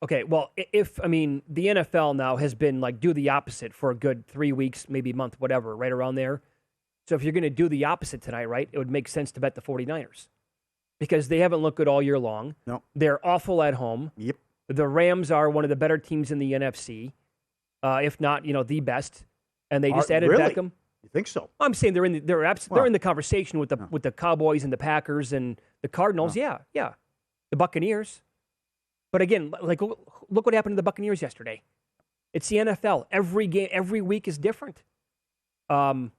Okay, well, the NFL now has been like do the opposite for a good 3 weeks, maybe a month, whatever, right around there. So if you're going to do the opposite tonight, right, it would make sense to bet the 49ers because they haven't looked good all year long. No. They're awful at home. Yep. The Rams are one of the better teams in the NFC, if not, the best. And they just added really? Beckham. You think so? I'm saying they're in the conversation with the Cowboys and the Packers and the Cardinals. Yeah. The Buccaneers. But again, like look what happened to the Buccaneers yesterday. It's the NFL. Every game, every week is different. I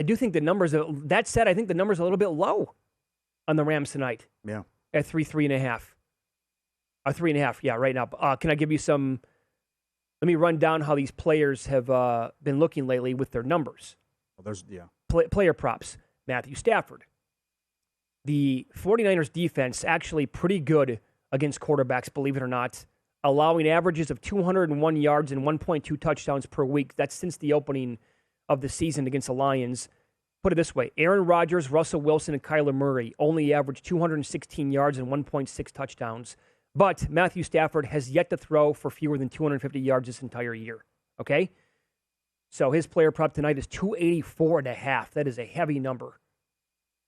do think the numbers. That said, I think the numbers are a little bit low on the Rams tonight. Yeah, at 3.5. 3.5. Yeah, right now. Can I give you some? Let me run down how these players have been looking lately with their numbers. Well, Player props. Matthew Stafford. The 49ers defense actually pretty good against quarterbacks, believe it or not, allowing averages of 201 yards and 1.2 touchdowns per week. That's since the opening of the season against the Lions. Put it this way, Aaron Rodgers, Russell Wilson, and Kyler Murray only averaged 216 yards and 1.6 touchdowns. But Matthew Stafford has yet to throw for fewer than 250 yards this entire year. Okay? So his player prop tonight is 284.5. That is a heavy number.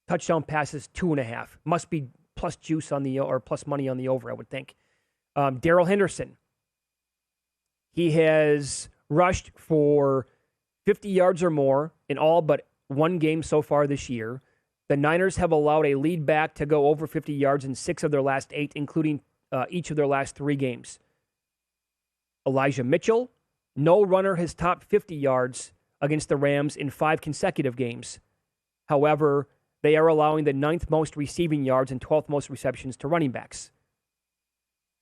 Touchdown passes 2.5. Must be plus juice on or plus money on the over, I would think. Darrell Henderson. He has rushed for 50 yards or more in all but one game so far this year. The Niners have allowed a lead back to go over 50 yards in 6 of their last 8, including each of their last 3 games. Elijah Mitchell. No runner has topped 50 yards against the Rams in 5 consecutive games. However, they are allowing the 9th most receiving yards and 12th most receptions to running backs.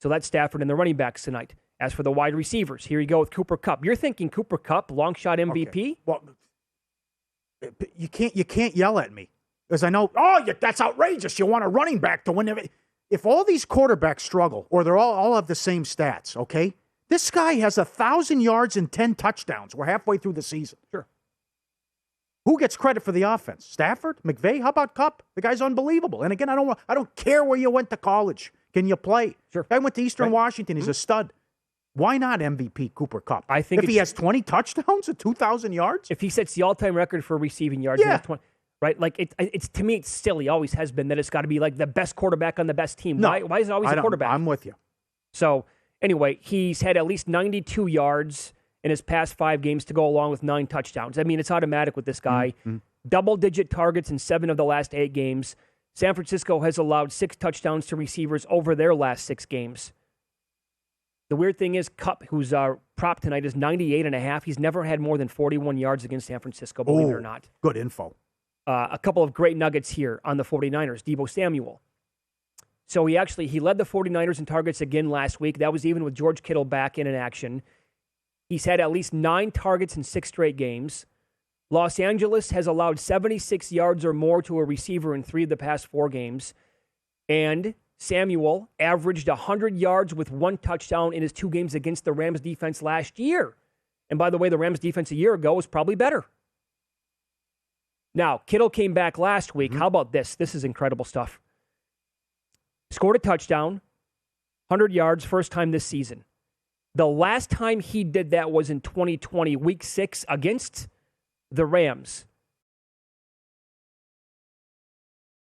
So that's Stafford and the running backs tonight. As for the wide receivers, here you go with Cooper Kupp. You're thinking Cooper Kupp, long shot MVP? Okay. Well, you can't yell at me because I know. That's outrageous. You want a running back to win. If all these quarterbacks struggle, or they're all have the same stats, okay? This guy has 1,000 yards and 10 touchdowns. We're halfway through the season. Sure. Who gets credit for the offense? Stafford? McVay? How about Kupp? The guy's unbelievable. And again, I don't care where you went to college. Can you play? Sure. Guy went to Eastern Washington. He's a stud. Why not MVP Cooper Kupp? I think if he has 20 touchdowns and 2,000 yards? If he sets the all-time record for receiving yards, yeah. 20, right? Like it's to me, it's silly. Always has been that it's got to be like the best quarterback on the best team. No, why is it always a quarterback? I'm with you. So anyway, he's had at least 92 yards in his past 5 games to go along with 9 touchdowns. I mean, it's automatic with this guy. Mm-hmm. Double-digit targets in 7 of the last 8 games. San Francisco has allowed 6 touchdowns to receivers over their last 6 games. The weird thing is, Kupp, whose prop tonight is 98.5, he's never had more than 41 yards against San Francisco, believe it or not. Good info. A couple of great nuggets here on the 49ers. Deebo Samuel. So he led the 49ers in targets again last week. That was even with George Kittle back in action. He's had at least 9 targets in 6 straight games. Los Angeles has allowed 76 yards or more to a receiver in 3 of the past 4 games. And Samuel averaged 100 yards with 1 touchdown in his 2 games against the Rams defense last year. And by the way, the Rams defense a year ago was probably better. Now, Kittle came back last week. How about this? This is incredible stuff. Scored a touchdown, 100 yards, first time this season. The last time he did that was in 2020, week 6 against the Rams.